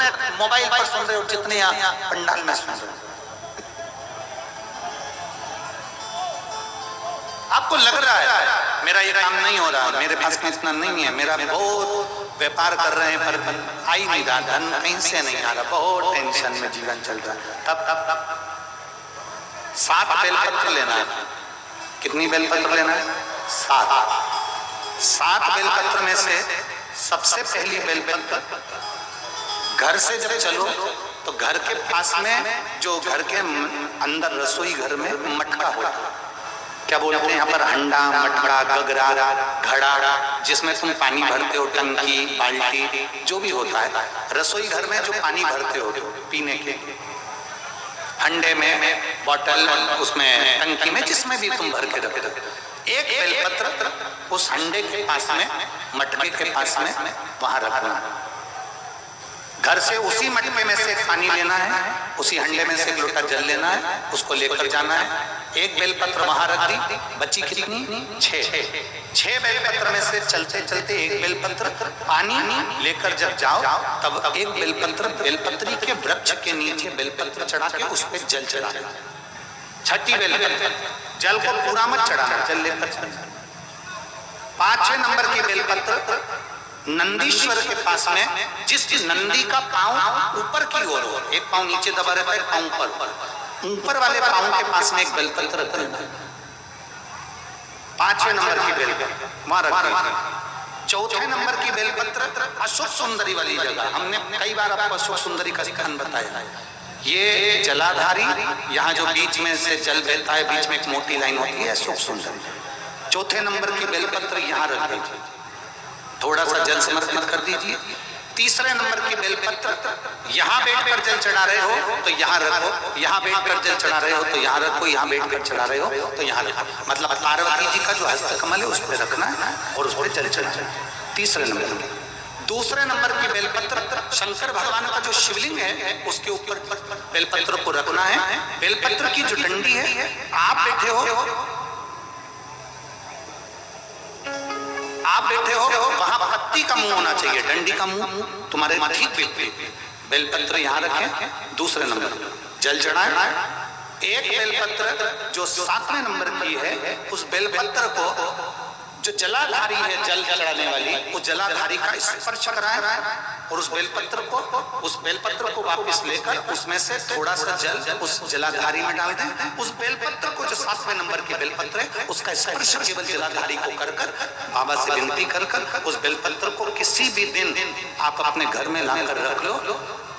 जितने मोबाइल पर सुन रहे हो, जितने यहाँ पंडाल में सुन रहे हो, आपको लग रहा है मेरा ये काम नहीं हो रहा, मेरे पास में इतना नहीं है, मेरा बहुत व्यापार कर रहे हैं पर आ ही नहीं रहा, धन कहीं से नहीं आ रहा, बहुत टेंशन में जीवन चल रहा है। तब 7 बेलपत्र लेना है। कितनी बेलपत्र लेना है? 7 बेलपत्र में से सबसे पहली बेलपत्र, घर से जब चलो तो घर के पास में जो घर के अंदर रसोई घर में मटका होता है, क्या बोलते हैं यहाँ पर, हंडा, मटका, गगरा, घड़ा, जिसमें तुम पानी भरते हो, टंकी, बाल्टी, जो भी होता है रसोई घर में जो पानी भरते हो पीने के, हंडे में, बॉटल, उसमें टंकी में, जिसमें भी तुम भर के रखते हो, एक बेलपत्र उस हंडे के पास में, मटके के पास में वहां रखना। घर से उसी मटके में से पानी लेना है, उसी हंडे में से एक लोटा जल लेना है, उसको लेकर जाना है। एक बेलपत्र वहां रख दी, बची कितनी? 6 बेलपत्र में से चलते चलते एक बेलपत्र पानी लेकर जब जाओ तब एक बेलपत्र बेलपत्री के वृक्ष के नीचे बेलपत्र चढ़ा के उस पर जल चढ़ा। 6ठी बेलपत्र, जल को पूरा मत चढ़ाना, जल लेकर चढ़ा। 5वें नंबर की बेलपत्र नंदीश्वर के पास में, जिस नंदी का पांव ऊपर की ओर हो, एक पांव नीचे दबा रहता है, पांव ऊपर वाले पांव के पास में एक बेलपत्र रख देना। 5वें नंबर की बेलपत्र वहां रख देना। 4थे नंबर की बेलपत्र अशोक सुंदरी वाली जगह, हमने कई बार आपको अशोक सुंदरी का स्थान बताया। ये जलाधारी, यहाँ जो बीच में से जल बहता है, बीच में एक मोटी लाइन होती है, अशोक सुंदरी। 4थे नंबर की बेलपत्र यहाँ रख दीजिए, थोड़ा सा जल समर्पित कर दीजिए। 3रे नंबर की बेलपत्र, यहाँ बैठकर जल चढ़ा रहे हो तो यहाँ रखो, यहाँ बैठकर जल चढ़ा रहे हो तो यहाँ रखो, यहाँ बैठकर चढ़ा रहे हो तो यहाँ रखो, मतलब पार्वती जी का जो हस्तकमल है उस पर रखना है और उस पर जल चढ़ाना। 3रे नंबर की। 2रे नंबर की बेलपत्र शंकर भगवान का जो शिवलिंग है उसके ऊपर बेलपत्र को रखना है। बेलपत्र की जो डंडी है, आप बैठे हो वहां पत्ती का मुंह होना चाहिए, डंडी का मुंह तुम्हारे ठीक बिल्कुल। बेलपत्र यहाँ रखें। 2रे नंबर जल चढ़ाएं। एक बेलपत्र जो 7वें नंबर की है, उस बेलपत्र को जो जलाधारी है, जल चढ़ाने वाली, उस जलाधारी का स्पर्श कराएं और उस बेलपत्र को वापस लेकर उसमें से थोड़ा सा जल उस जलाधारी में डाल दें। उस बेलपत्र को जो 7वें नंबर की बेलपत्र है उसका स्पर्श केवल जलाधारी को कर कर बाबा से विनती कर कर उस बेलपत्र को किसी भी दिन आप अपने घर में लाकर रख लो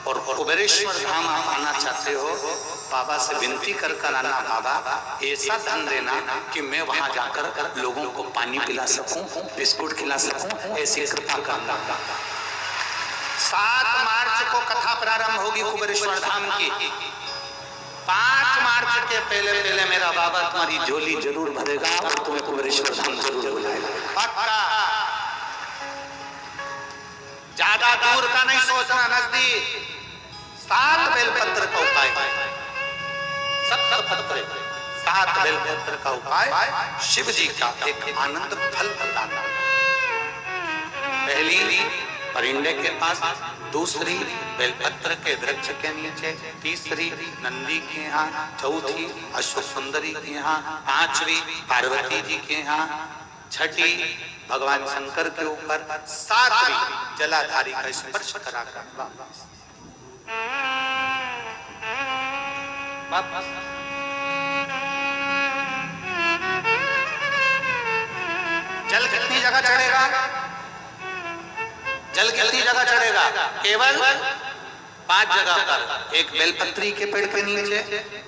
और कुबेरेश्वर धाम आप आना चाहते हो, बाबा से विनती कर कर आना, बाबा ऐसा धन देना कि मैं वहां जाकर लोगों को पानी पिला सकूं, बिस्कुट खिला सकूं, ऐसी कृपा करना। 7 मार्च को कथा प्रारंभ होगी कुबेरेश्वर धाम की। 5 मार्च के पहले मेरा बाबा तुम्हारी झोली जरूर भरेगा और तुम्हें कुबेरेश्वर धाम जरूर बुलाएगा, पक्का। ज्यादा दूर का नहीं सोचना, नजदीक। 7 बेलपत्र का उपाय, 7 बेलपत्र का उपाय शिव जी का एक आनंद फल बताना। पहली परिंदे के पास, 2री बेलपत्र के वृक्ष के नीचे, 3री नंदी के यहाँ, 4थी अशोक सुंदरी के यहाँ, 5वीं पार्वती जी के यहाँ, 6ठी भगवान शंकर के ऊपर, 7वीं जलाधारी का स्पर्श कराकर वापस। जल कितनी जगह चढ़ेगा? जल कितनी जगह चढ़ेगा? केवल 5 जगह पर। एक बेलपत्री के पेड़ के नीचे,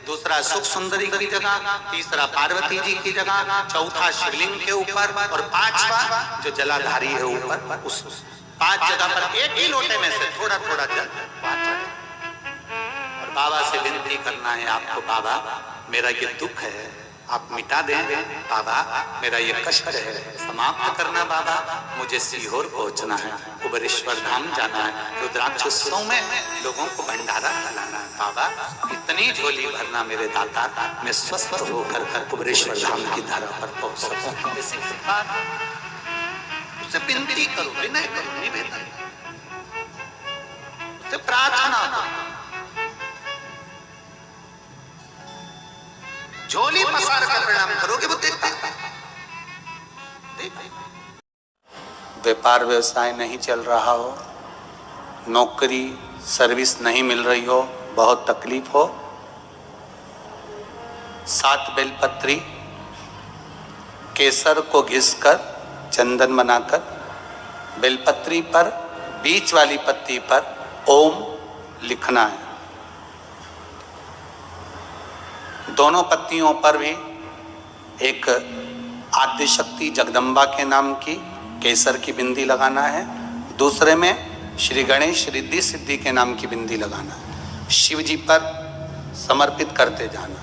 2रा सुख सुंदरी की जगह, 3रा पार्वती जी की जगह, 4था शिवलिंग के ऊपर और 5वां जो जलाधारी है ऊपर, उस 5 जगह पर एक ही लोटे में से थोड़ा थोड़ा जल और बाबा से विनती करना है आपको, बाबा मेरा ये दुख है आप मिटा दें, बाबा मेरा ये कष्ट है समाप्त करना, बाबा मुझे सीहोर पहुंचना है, कुबेरेश्वर धाम जाना है, रुद्राक्ष उत्सव में लोगों को भंडारा खिलाना है, बाबा इतनी झोली भरना मेरे दाता, मैं स्वस्थ होकर कुबेरेश्वर धाम की धारा पर पहुंच सकूं। उससे विनती करो, विनय करो, निवेदन से प्रार्थना करो, झोली पसार कर प्रणाम करोगे वो देखता। व्यापार व्यवसाय नहीं चल रहा हो, नौकरी सर्विस नहीं मिल रही हो, बहुत तकलीफ हो, 7 बेलपत्री केसर को घिसकर चंदन बनाकर बेलपत्री पर बीच वाली पत्ती पर ओम लिखना है। दोनों पत्तियों पर भी एक आद्यशक्ति जगदम्बा के नाम की केसर की बिंदी लगाना है, दूसरे में श्री गणेश रिद्धि सिद्धि के नाम की बिंदी लगाना है। शिव जी पर समर्पित करते जाना,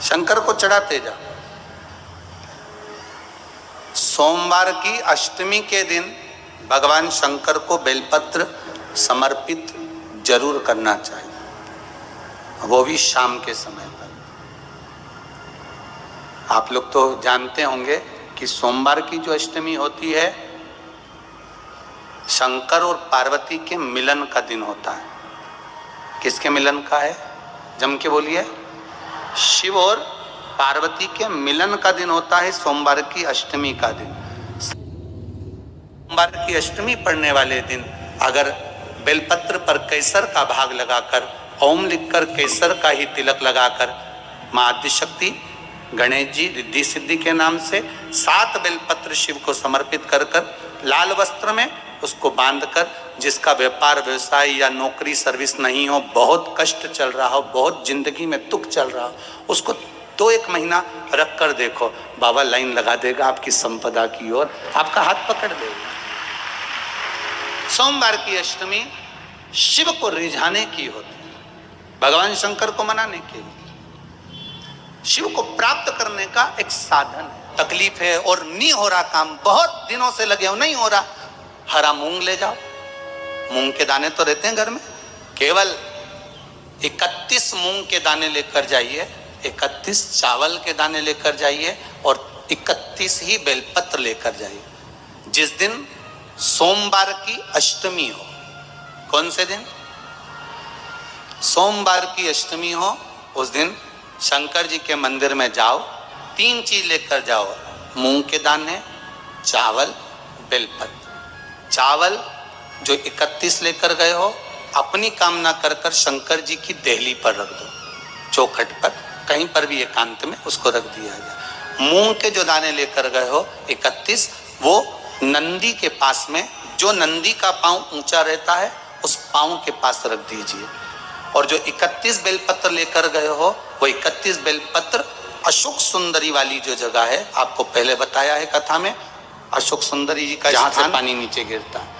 शंकर को चढ़ाते जा। सोमवार की अष्टमी के दिन भगवान शंकर को बेलपत्र समर्पित जरूर करना चाहिए, वो भी शाम के समय पर। आप लोग तो जानते होंगे कि सोमवार की जो अष्टमी होती है शंकर और पार्वती के मिलन का दिन होता है। किसके मिलन का है? जम के बोलिए। शिव और पार्वती के मिलन का दिन होता है सोमवार की अष्टमी का दिन। सोमवार की अष्टमी पड़ने वाले दिन अगर बेलपत्र पर केसर का भाग लगाकर ओम लिखकर केसर का ही तिलक लगाकर मां आदिशक्ति गणेश जी रिद्धि सिद्धि के नाम से 7 बेलपत्र शिव को समर्पित कर कर लाल वस्त्र में उसको बांधकर, जिसका व्यापार व्यवसाय या नौकरी सर्विस नहीं हो, बहुत कष्ट चल रहा हो, बहुत जिंदगी में दुख चल रहा हो, उसको 2-1 महीना रख कर देखो, बाबा लाइन लगा देगा आपकी संपदा की ओर, आपका हाथ पकड़ देगा। सोमवार की अष्टमी शिव को रिझाने की होती है, भगवान शंकर को मनाने के लिए, शिव को प्राप्त करने का एक साधन है। तकलीफ है और नहीं हो रहा काम, बहुत दिनों से लगे हो, नहीं हो रहा, हरा मूंग ले जाओ। मूंग के दाने तो रहते हैं घर में, केवल 31 मूंग के दाने लेकर जाइए, 31 चावल के दाने लेकर जाइए और 31 ही बेलपत्र लेकर जाइए। जिस दिन सोमवार की अष्टमी हो, कौन से दिन? सोमवार की अष्टमी हो, उस दिन शंकर जी के मंदिर में जाओ, 3 चीज लेकर जाओ, मूंग के दाने, चावल, बेलपत्र। चावल जो 31 लेकर गए हो, अपनी कामना कर कर शंकर जी की देहली पर रख दो, चौखट पर, कहीं पर भी एकांत में उसको रख दिया जाए। मूंग के जो दाने लेकर गए हो 31, वो नंदी के पास में, जो नंदी का पांव ऊंचा रहता है उस पांव के पास रख दीजिए। और जो 31 बेलपत्र लेकर गए हो, वो 31 बेलपत्र अशोक सुंदरी वाली जो जगह है, आपको पहले बताया है कथा में, अशोक सुंदरी जी का जहां से पानी नीचे गिरता है,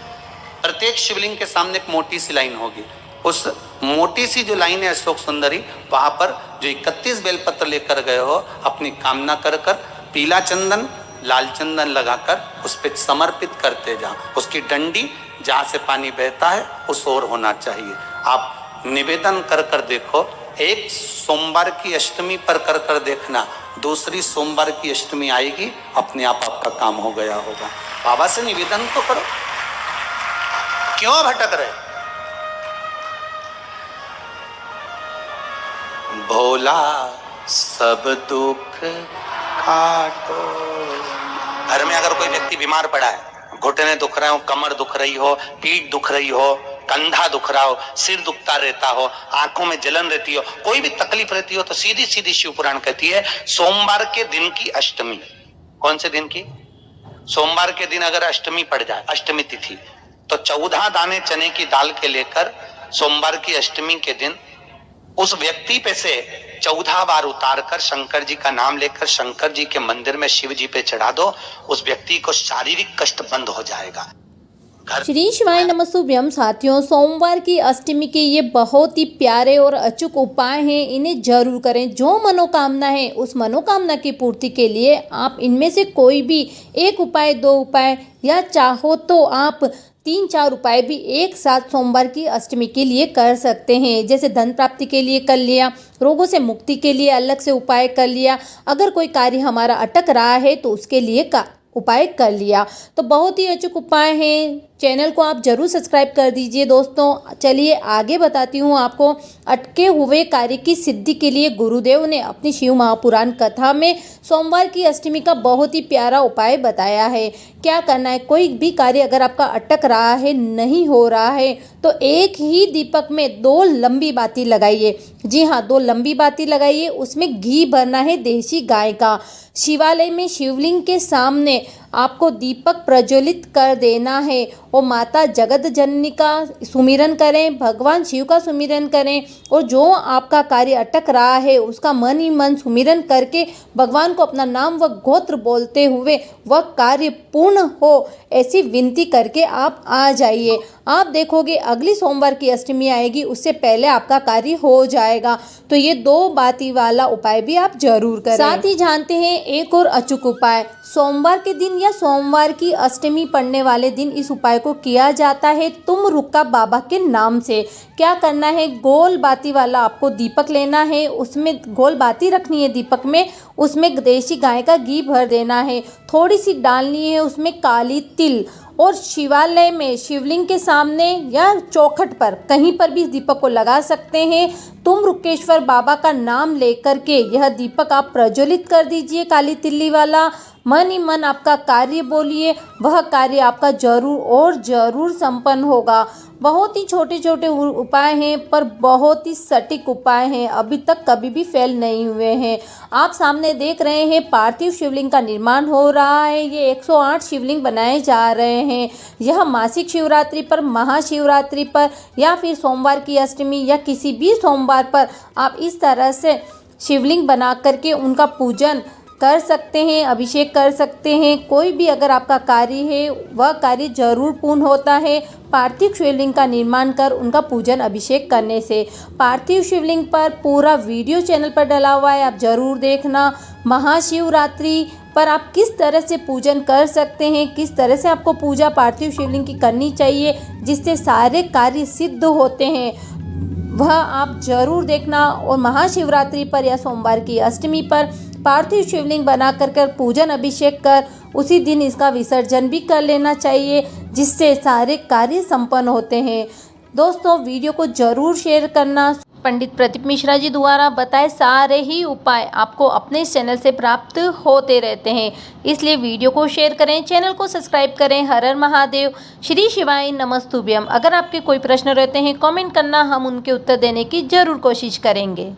प्रत्येक शिवलिंग के सामने एक मोटी सी लाइन होगी, उस मोटी सी जो लाइन है अशोक सुंदरी, वहां पर जो 31 बेलपत्र लेकर गए हो, अपनी कामना कर कर पीला चंदन लाल चंदन लगाकर उस पर समर्पित करते जाओ। उसकी डंडी जहां से पानी बहता है उस ओर होना चाहिए। आप निवेदन कर कर देखो, एक सोमवार की अष्टमी पर कर कर देखना, दूसरी सोमवार की अष्टमी आएगी, अपने आप आपका काम हो गया होगा। बाबा से निवेदन तो करो, क्यों भटक रहे? भोला सब दुख काटो। घर में अगर कोई व्यक्ति बीमार पड़ा है, घुटने दुख रहे हो, कमर दुख रही हो, पीठ दुख रही हो, कंधा दुख रहा हो, सिर दुखता रहता हो, आंखों में जलन रहती हो, कोई भी तकलीफ रहती हो, तो सीधी सीधी शिव पुराण कहती है सोमवार के दिन की अष्टमी। कौन से दिन की? सोमवार के दिन अगर अष्टमी पड़ जाए, अष्टमी तिथि, तो 14 दाने चने की दाल के लेकर सोमवार की अष्टमी के दिन उस व्यक्ति पे से 14 बार उतार कर शंकर जी का नाम लेकर शंकर जी के मंदिर में शिव जी पे चढ़ा दो, उस व्यक्ति को शारीरिक कष्ट बंद हो जाएगा। श्री शिवाय नमस्तुभ्यम। साथियों, सोमवार की अष्टमी के ये बहुत ही प्यारे और अचूक उपाय हैं, इन्हें जरूर करें। जो मनोकामना है उस मनोकामना की पूर्ति के लिए आप इनमें से कोई भी एक उपाय, 2 उपाय या चाहो तो आप 3-4 उपाय भी एक साथ सोमवार की अष्टमी के लिए कर सकते हैं। जैसे धन प्राप्ति के लिए कर लिया, रोगों से मुक्ति के लिए अलग से उपाय कर लिया, अगर कोई कार्य हमारा अटक रहा है तो उसके लिए उपाय कर लिया। तो बहुत ही अचूक उपाय हैं, चैनल को आप जरूर सब्सक्राइब कर दीजिए। दोस्तों चलिए आगे बताती हूँ आपको। अटके हुए कार्य की सिद्धि के लिए गुरुदेव ने अपनी शिव महापुराण कथा में सोमवार की अष्टमी का बहुत ही प्यारा उपाय बताया है। क्या करना है, कोई भी कार्य अगर आपका अटक रहा है, नहीं हो रहा है, तो एक ही दीपक में 2 लंबी बाती लगाइए। जी हाँ, 2 लंबी बाती लगाइए। उसमें घी भरना है देसी गाय का। शिवालय में शिवलिंग के सामने आपको दीपक प्रज्वलित कर देना है और माता जगत जननी का सुमिरन करें, भगवान शिव का सुमिरन करें और जो आपका कार्य अटक रहा है उसका मन ही मन सुमिरन करके भगवान को अपना नाम व गोत्र बोलते हुए वह कार्य पूर्ण हो, ऐसी विनती करके आप आ जाइए। आप देखोगे अगली सोमवार की अष्टमी आएगी, उससे पहले आपका कार्य हो जाएगा। तो ये 2 बाती वाला उपाय भी आप जरूर करें। साथ ही जानते हैं एक और अचूक उपाय। सोमवार के दिन या सोमवार की अष्टमी पड़ने वाले दिन इस उपाय को किया जाता है तुम रुक्का बाबा के नाम से। क्या करना है, गोल बाती वाला आपको दीपक लेना है, उसमें गोल बाती रखनी है दीपक में, उसमें देसी गाय का घी भर देना है, थोड़ी सी डालनी है उसमें काली तिल और शिवालय में शिवलिंग के सामने या चौखट पर कहीं पर भी इस दीपक को लगा सकते हैं। तुम रुक्केश्वर बाबा का नाम लेकर के यह दीपक आप प्रज्वलित कर दीजिए काली तिल्ली वाला। मन ही मन आपका कार्य बोलिए, वह कार्य आपका जरूर और जरूर संपन्न होगा। बहुत ही छोटे छोटे उपाय हैं पर बहुत ही सटीक उपाय हैं, अभी तक कभी भी फेल नहीं हुए हैं। आप सामने देख रहे हैं पार्थिव शिवलिंग का निर्माण हो रहा है। ये 108 शिवलिंग बनाए जा रहे हैं। यह मासिक शिवरात्रि पर, महाशिवरात्रि पर या फिर सोमवार की अष्टमी या किसी भी सोमवार पर आप इस तरह से शिवलिंग बना करके उनका पूजन कर सकते हैं, अभिषेक कर सकते हैं। कोई भी अगर आपका कार्य है वह कार्य जरूर पूर्ण होता है पार्थिव शिवलिंग का निर्माण कर उनका पूजन अभिषेक करने से। पार्थिव शिवलिंग पर पूरा वीडियो चैनल पर डला हुआ है, आप जरूर देखना। महाशिवरात्रि पर आप किस तरह से पूजन कर सकते हैं, किस तरह से आपको पूजा पार्थिव शिवलिंग की करनी चाहिए जिससे सारे कार्य सिद्ध होते हैं, वह आप जरूर देखना। और महाशिवरात्रि पर या सोमवार की अष्टमी पर पार्थिव शिवलिंग बना कर पूजन अभिषेक कर उसी दिन इसका विसर्जन भी कर लेना चाहिए, जिससे सारे कार्य संपन्न होते हैं। दोस्तों वीडियो को जरूर शेयर करना। पंडित प्रदीप मिश्रा जी द्वारा बताए सारे ही उपाय आपको अपने इस चैनल से प्राप्त होते रहते हैं, इसलिए वीडियो को शेयर करें, चैनल को सब्सक्राइब करें। हर हर महादेव, श्री शिवाय नमस्तुभ्यम। अगर आपके कोई प्रश्न रहते हैं कमेंट करना, हम उनके उत्तर देने की जरूर कोशिश करेंगे।